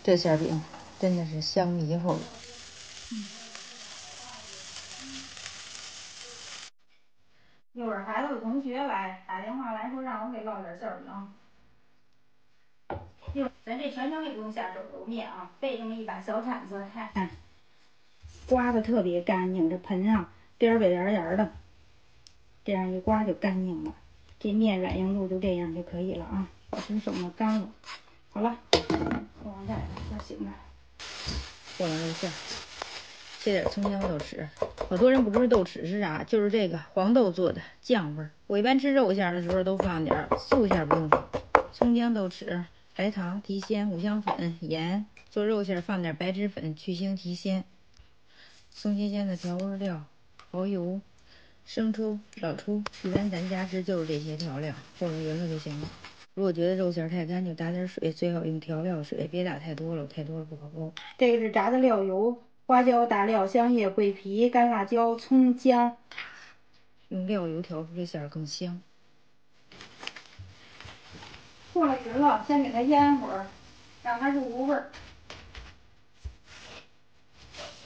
这馅饼真的是香迷糊了。一会儿孩子有同学来打电话来说让我给烙点馅饼。咱这全程也不用下手揉面啊，备这么一把小铲子，看刮的特别干净，这盆啊边边沿沿的，这样一刮就干净了。这面软硬度就这样就可以了啊，保持手呢干了。好了，和完菜就行了。和完肉馅，切点葱姜豆豉。好多人不知道豆豉是啥，就是这个黄豆做的酱味儿。我一般吃肉馅的时候都放点，素馅不用放。葱姜豆豉、白糖、提鲜、五香粉、盐。做肉馅放点白脂粉去腥提鲜。松鲜鲜的调味料，蚝油、生抽、老抽。一般咱家吃就是这些调料，和匀了就行了。如果觉得肉馅太干，就打点水，最好用调料水，别打太多了，太多了不好包。这个是炸的料油，花椒、大料、香叶、桂皮、干辣椒、葱姜，用料油调出这馅儿更香。和了匀了，先给它腌会儿，让它入味儿。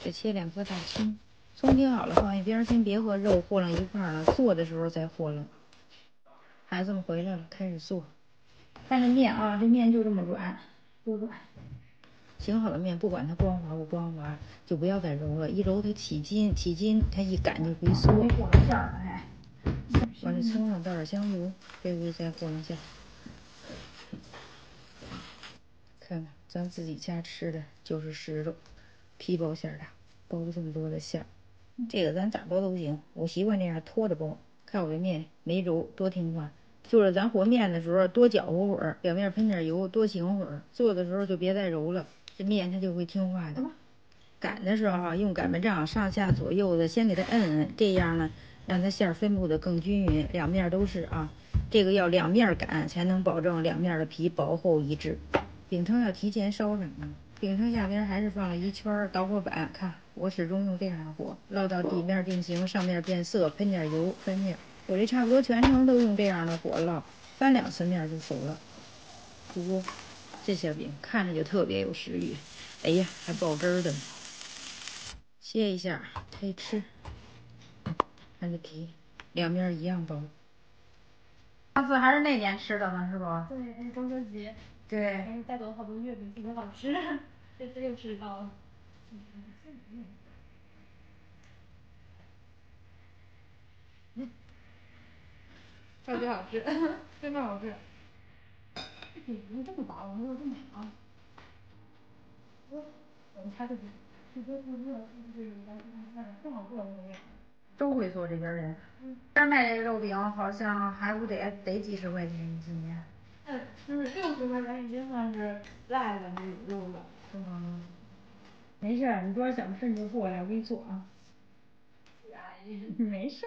再切2颗大葱，葱切好了放一边，先别和肉和上一块儿了，做的时候再和了。孩子们回来了，开始做。看这面啊，这面就这么软，多软。醒好的面，不管它光滑不光滑，就不要再揉了，一揉它起筋，起筋它一擀就回缩。和了馅儿了，哎，往这葱上倒点香油，这回再和上馅。看看咱自己家吃的就是实肉，皮包馅大，包了这么多的馅儿。这个咱咋包都行，我习惯这样拖着包。看我这面没揉，多听话。就是咱和面的时候多搅和会儿，表面喷点油，多醒会儿。做的时候就别再揉了，这面它就会听话的。擀的时候啊，用擀面杖上下左右的先给它摁摁，这样呢让它馅儿分布的更均匀，两面都是啊。这个要两面擀才能保证两面的皮薄厚一致。饼铛要提前烧上啊，饼铛下边还是放了一圈导火板，看我始终用这样的火，烙到底面定型，上面变色，喷点油翻面。我这差不多全程都用这样的火烙，翻2次面就熟了。不，这馅饼看着就特别有食欲，哎呀，还爆汁儿的呢。切一下可以吃，看这皮，两面一样薄。上次还是那年吃的呢，是吧？对，还是中秋节。对。带走好多月饼，特别好吃。这次又吃到了。特别好吃，真的好吃。这饼怎么这么薄？我没有这么长。它这个这边不热，这个正好过来那个。周会做这边人。这儿卖这肉饼好像还不得几十块钱一斤呀。就是60块钱一斤算是赖的那种肉了。没事，你多少想吃你就过来，我给你做啊。没事。